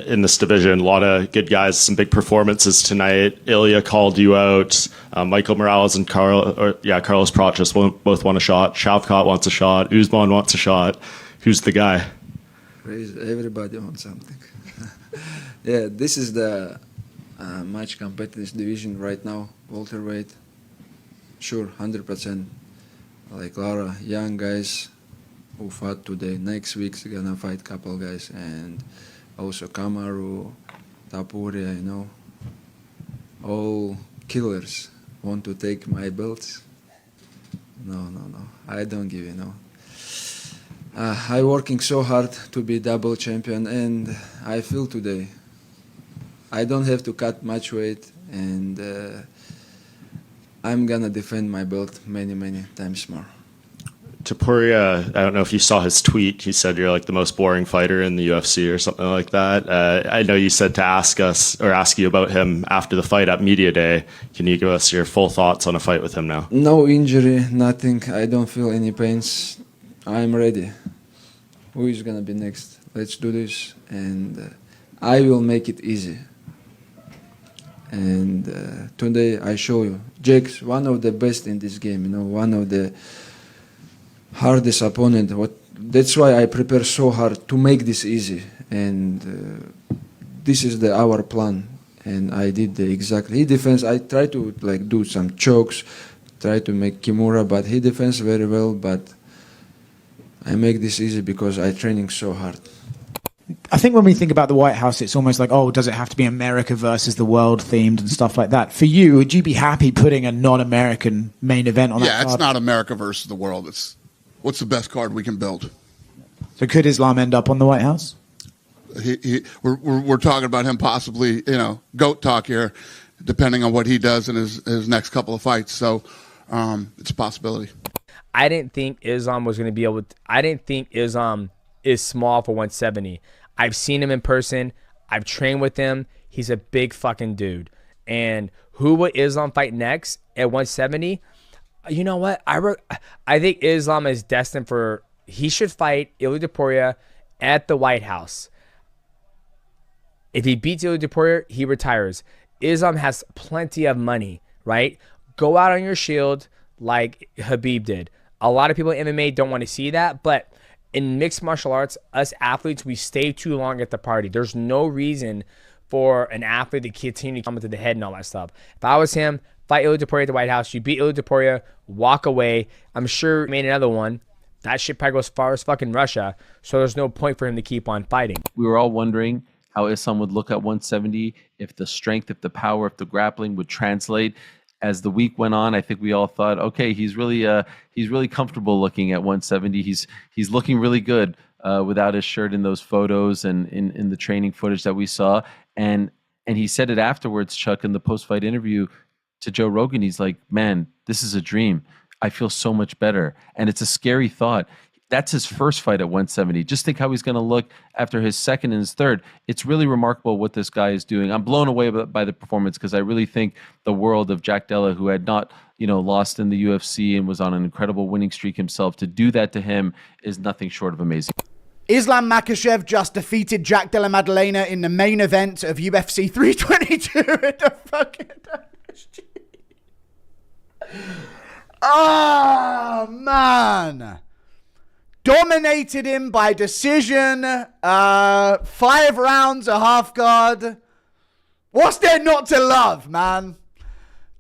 in this division. A lot of good guys, some big performances tonight. Ilia called you out. Michael Morales and Carlos Prates both want a shot. Shavkat wants a shot. Usman wants a shot. Who's the guy? Everybody wants something. Yeah, this is the much competitive division right now, welterweight. Sure, 100%. Like Lara, young guys who fought today. Next week's gonna fight couple guys, and also Kamaru, Topuria, all killers want to take my belts. No, I don't give you. I working so hard to be double champion, and I feel today I don't have to cut much weight, and I'm gonna defend my belt many times more. Topuria, I don't know if you saw his tweet. He said you're like the most boring fighter in the UFC or something like that. I know you said to ask you about him after the fight at Media Day. Can you give us your full thoughts on a fight with him now? No injury, nothing. I don't feel any pains. I'm ready. Who is gonna be next? Let's do this, and I will make it easy. And today I show you, Jake's one of the best in this game. One of the hardest opponent. That's why I prepare so hard to make this easy, and this is our plan. And I did exactly. He defends. I try to do some chokes, try to make Kimura, but he defends very well. But I make this easy because I training so hard. I think when we think about the White House, it's almost like, oh, does it have to be America versus the world themed and stuff like that? For you, would you be happy putting a non-American main event on that card? Yeah, it's not America versus the world. It's what's the best card we can build. So could Islam end up on the White House? We're talking about him possibly, GOAT talk here, depending on what he does in his next couple of fights. So it's a possibility. I didn't think Islam was going to be able to. I didn't think Islam is small for 170. I've seen him in person. I've trained with him. He's a big fucking dude. And who would Islam fight next at 170? You know what? I think Islam is destined for. He should fight Ilia Topuria at the White House. If he beats Ilia Topuria, he retires. Islam has plenty of money, right? Go out on your shield like Khabib did. A lot of people in MMA don't want to see that, but in mixed martial arts, us athletes, we stay too long at the party. There's no reason for an athlete to continue to come to the head and all that stuff. If I was him, fight Ilia Topuria at the White House. You beat Ilia Topuria, walk away. I'm sure he made another one. That shit probably goes as far as fucking Russia, so there's no point for him to keep on fighting. We were all wondering how Islam would look at 170, if the strength, if the power, if the grappling would translate. As the week went on, I think we all thought, okay, he's really comfortable looking at 170. He's looking really good without his shirt in those photos and in the training footage that we saw. And he said it afterwards, Chuck, in the post-fight interview to Joe Rogan. He's like, man, this is a dream. I feel so much better. And it's a scary thought. That's his first fight at 170. Just think how he's going to look after his second and his third. It's really remarkable what this guy is doing. I'm blown away by the performance because I really think the world of Jack Della, who had not, lost in the UFC and was on an incredible winning streak himself, to do that to him is nothing short of amazing. Islam Makhachev just defeated Jack Della Maddalena in the main event of UFC 322 at the fucking Oh, man. Dominated him by decision. 5 rounds, a half guard. What's there not to love, man?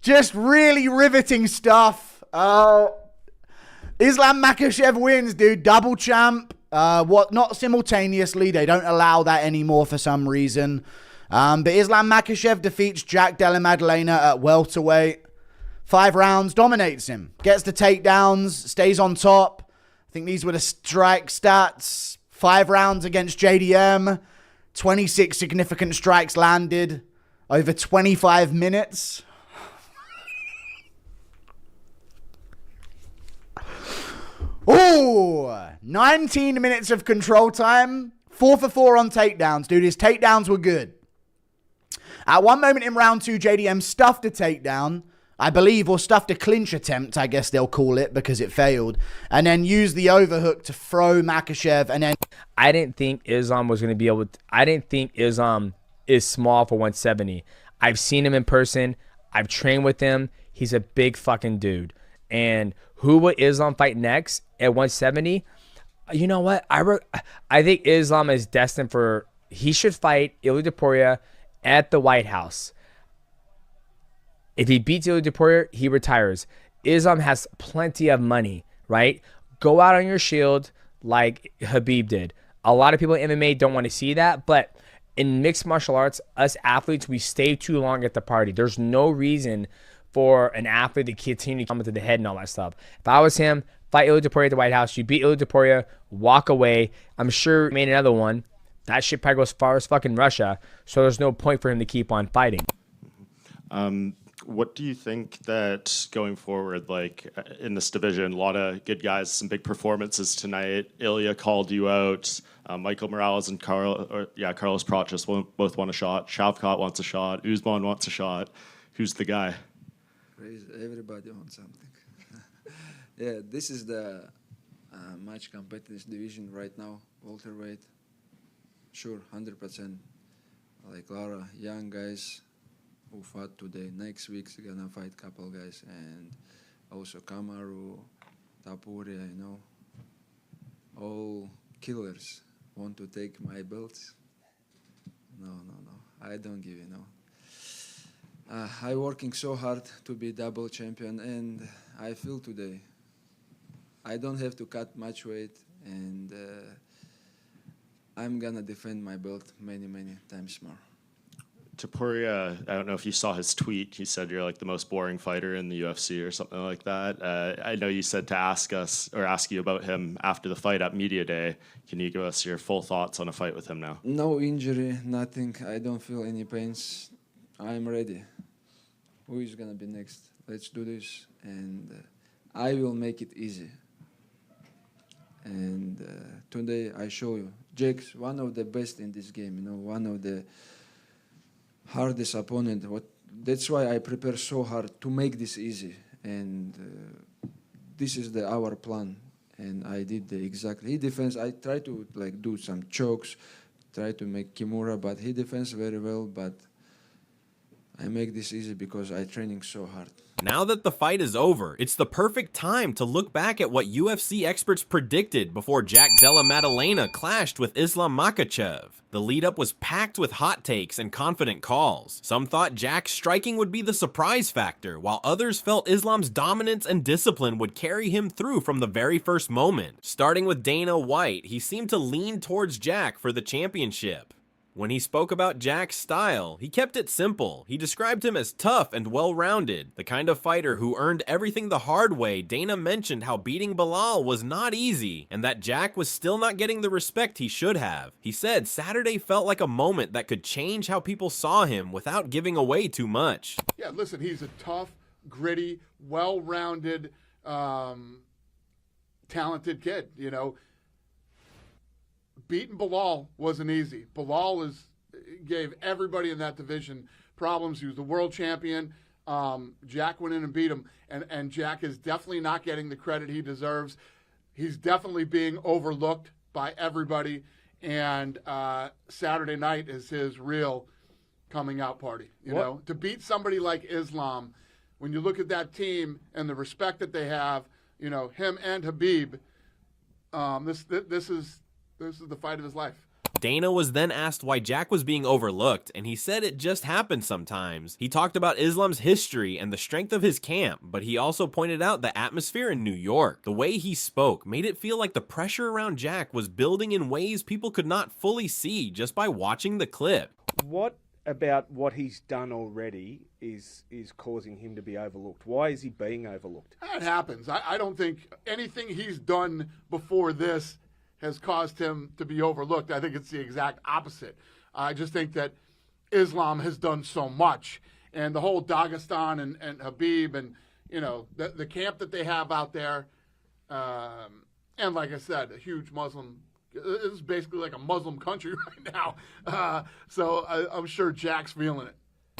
Just really riveting stuff. Islam Makhachev wins, dude. Double champ. Not simultaneously. They don't allow that anymore for some reason. But Islam Makhachev defeats Jack Della Maddalena at welterweight. 5 rounds, dominates him. Gets the takedowns, stays on top. I think these were the strike stats. 5 rounds against JDM. 26 significant strikes landed over 25 minutes. Ooh, 19 minutes of control time. 4 for 4 on takedowns, dude. His takedowns were good. At one moment in round 2, JDM stuffed a takedown. I believe, or stuffed a clinch attempt, I guess they'll call it, because it failed, and then used the overhook to throw Makhachev, and then I didn't think Islam was going to be able to, I didn't think Islam is small for 170. I've seen him in person. I've trained with him. He's a big fucking dude. And who would Islam fight next at 170? You know what? I think Islam is destined for, he should fight Ilia Topuria at the White House. If he beats Ilia Topuria, he retires. Islam has plenty of money, right? Go out on your shield like Khabib did. A lot of people in MMA don't want to see that, but in mixed martial arts, us athletes, we stay too long at the party. There's no reason for an athlete to continue to come to the head and all that stuff. If I was him, fight Ilia Topuria at the White House, you beat Ilia Topuria, walk away. I'm sure he made another one. That shit probably goes as far as fucking Russia, so there's no point for him to keep on fighting. What do you think that going forward, like in this division, a lot of good guys, some big performances tonight. Ilya called you out. Michael Morales and Carlos Prates both want a shot. Shavkat wants a shot. Usman wants a shot. Who's the guy? Everybody wants something. Yeah, this is the much competitive division right now, welterweight. Sure, 100%. Like Lara, young guys who fought today. Next week's gonna fight couple guys, and also Kamaru, Topuria, all killers want to take my belts. No, I don't give I working so hard to be double champion, and I feel today I don't have to cut much weight, and I'm gonna defend my belt many times more. Topuria, I don't know if you saw his tweet. He said you're like the most boring fighter in the UFC or something like that. I know you said to ask you about him after the fight at Media Day. Can you give us your full thoughts on a fight with him now? No injury, nothing. I don't feel any pains. I'm ready. Who is gonna be next? Let's do this, and I will make it easy. And today I show you, Jake's one of the best in this game. One of the hardest opponent. That's why I prepare so hard to make this easy, and this is our plan. And I did exactly. He defends. I try to do some chokes, try to make Kimura, but he defends very well. But I make this easy because I training so hard. Now that the fight is over, it's the perfect time to look back at what UFC experts predicted before Jack Della Maddalena clashed with Islam Makhachev. The lead-up was packed with hot takes and confident calls. Some thought Jack's striking would be the surprise factor, while others felt Islam's dominance and discipline would carry him through from the very first moment. Starting with Dana White, he seemed to lean towards Jack for the championship. When he spoke about Jack's style, he kept it simple. He described him as tough and well-rounded, the kind of fighter who earned everything the hard way. Dana mentioned how beating Bilal was not easy, and that Jack was still not getting the respect he should have. He said Saturday felt like a moment that could change how people saw him without giving away too much. Yeah, listen, he's a tough, gritty, well-rounded, talented kid, Beating Bilal wasn't easy. Bilal gave everybody in that division problems. He was the world champion. Jack went in and beat him, and Jack is definitely not getting the credit he deserves. He's definitely being overlooked by everybody, and Saturday night is his real coming out party. To beat somebody like Islam, when you look at that team and the respect that they have, him and Khabib, this is the fight of his life. Dana was then asked why Jack was being overlooked, and he said it just happens sometimes. He talked about Islam's history and the strength of his camp, but he also pointed out the atmosphere in New York. The way he spoke made it feel like the pressure around Jack was building in ways people could not fully see just by watching the clip. What about what he's done already is causing him to be overlooked? Why is he being overlooked? That happens. I don't think anything he's done before this has caused him to be overlooked. I think it's the exact opposite. I just think that Islam has done so much, and the whole Dagestan and Khabib and the camp that they have out there, and like I said, a huge Muslim. This is basically like a Muslim country right now. So I'm sure Jack's feeling it.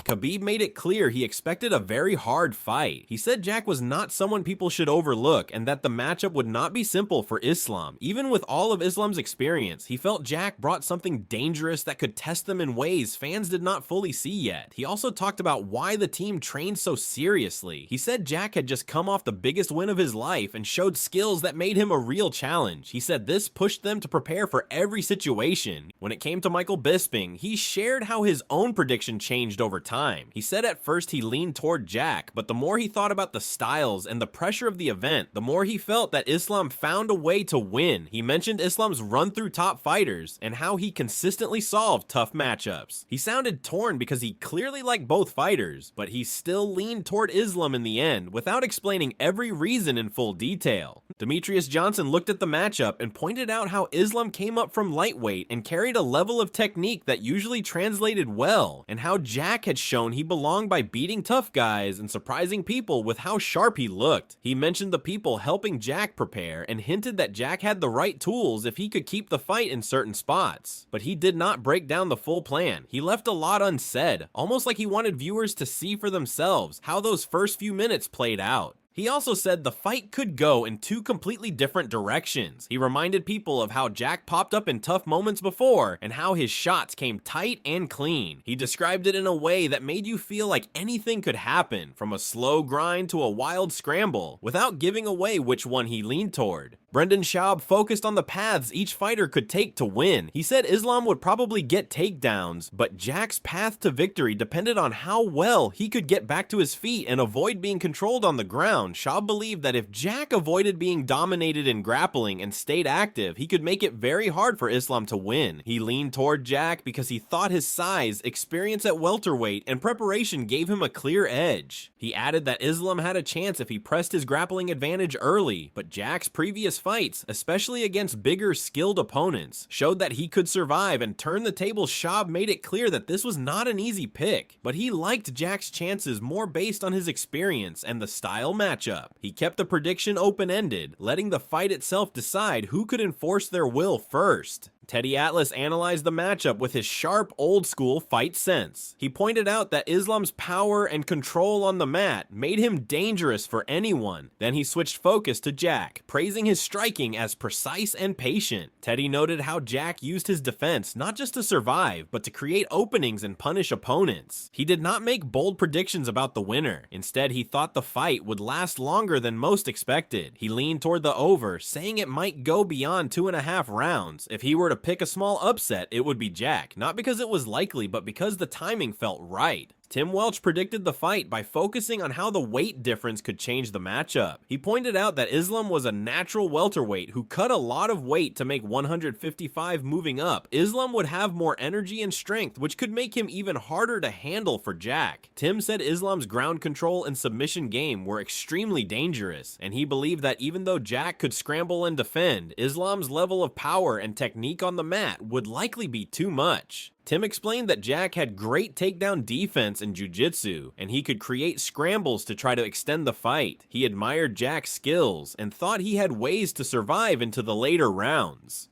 Khabib made it clear he expected a very hard fight. He said Jack was not someone people should overlook and that the matchup would not be simple for Islam. Even with all of Islam's experience, he felt Jack brought something dangerous that could test them in ways fans did not fully see yet. He also talked about why the team trained so seriously. He said Jack had just come off the biggest win of his life and showed skills that made him a real challenge. He said this pushed them to prepare for every situation. When it came to Michael Bisping, he shared how his own prediction changed over time. He said at first he leaned toward Jack, but the more he thought about the styles and the pressure of the event, the more he felt that Islam found a way to win. He mentioned Islam's run through top fighters and how he consistently solved tough matchups. He sounded torn because he clearly liked both fighters, but he still leaned toward Islam in the end without explaining every reason in full detail. Demetrius Johnson looked at the matchup and pointed out how Islam came up from lightweight and carried a level of technique that usually translated well, and how Jack had shown he belonged by beating tough guys and surprising people with how sharp he looked. He mentioned the people helping Jack prepare and hinted that Jack had the right tools if he could keep the fight in certain spots. But he did not break down the full plan. He left a lot unsaid, almost like he wanted viewers to see for themselves how those first few minutes played out. He also said the fight could go in two completely different directions. He reminded people of how Jack popped up in tough moments before and how his shots came tight and clean. He described it in a way that made you feel like anything could happen, from a slow grind to a wild scramble, without giving away which one he leaned toward. Brendan Schaub focused on the paths each fighter could take to win. He said Islam would probably get takedowns, but Jack's path to victory depended on how well he could get back to his feet and avoid being controlled on the ground. Schaub believed that if Jack avoided being dominated in grappling and stayed active, he could make it very hard for Islam to win. He leaned toward Jack because he thought his size, experience at welterweight, and preparation gave him a clear edge. He added that Islam had a chance if he pressed his grappling advantage early, but Jack's previous fights, especially against bigger, skilled opponents, showed that he could survive and turn the tables. Schaub made it clear that this was not an easy pick, but he liked Jack's chances more based on his experience and the style matchup. He kept the prediction open-ended, letting the fight itself decide who could enforce their will first. Teddy Atlas analyzed the matchup with his sharp, old-school fight sense. He pointed out that Islam's power and control on the mat made him dangerous for anyone. Then he switched focus to Jack, praising his striking as precise and patient. Teddy noted how Jack used his defense not just to survive, but to create openings and punish opponents. He did not make bold predictions about the winner. Instead, he thought the fight would last longer than most expected. He leaned toward the over, saying it might go beyond 2.5 rounds. If he were to pick a small upset, it would be Jack, not because it was likely, but because the timing felt right. Tim Welch predicted the fight by focusing on how the weight difference could change the matchup. He pointed out that Islam was a natural welterweight who cut a lot of weight to make 155 moving up. Islam would have more energy and strength, which could make him even harder to handle for Jack. Tim said Islam's ground control and submission game were extremely dangerous, and he believed that even though Jack could scramble and defend, Islam's level of power and technique on the mat would likely be too much. Tim explained that Jack had great takedown defense in jiu-jitsu, and he could create scrambles to try to extend the fight. He admired Jack's skills and thought he had ways to survive into the later rounds.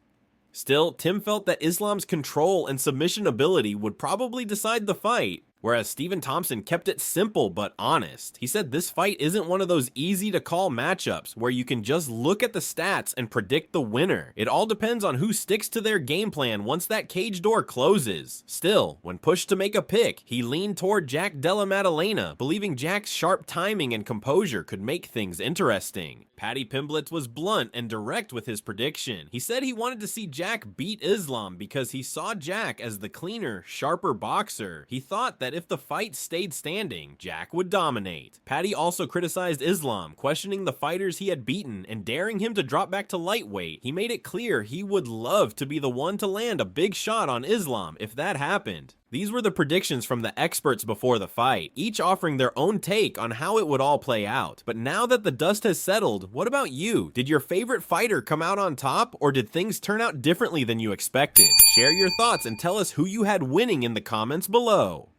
Still, Tim felt that Islam's control and submission ability would probably decide the fight, whereas Stephen Thompson kept it simple but honest. He said this fight isn't one of those easy to call matchups where you can just look at the stats and predict the winner. It all depends on who sticks to their game plan once that cage door closes. Still, when pushed to make a pick, he leaned toward Jack Della Maddalena, believing Jack's sharp timing and composure could make things interesting. Paddy Pimblett was blunt and direct with his prediction. He said he wanted to see Jack beat Islam because he saw Jack as the cleaner, sharper boxer. He thought that if the fight stayed standing, Jack would dominate. Paddy also criticized Islam, questioning the fighters he had beaten and daring him to drop back to lightweight. He made it clear he would love to be the one to land a big shot on Islam if that happened. These were the predictions from the experts before the fight, each offering their own take on how it would all play out. But now that the dust has settled, what about you? Did your favorite fighter come out on top, or did things turn out differently than you expected? Share your thoughts and tell us who you had winning in the comments below.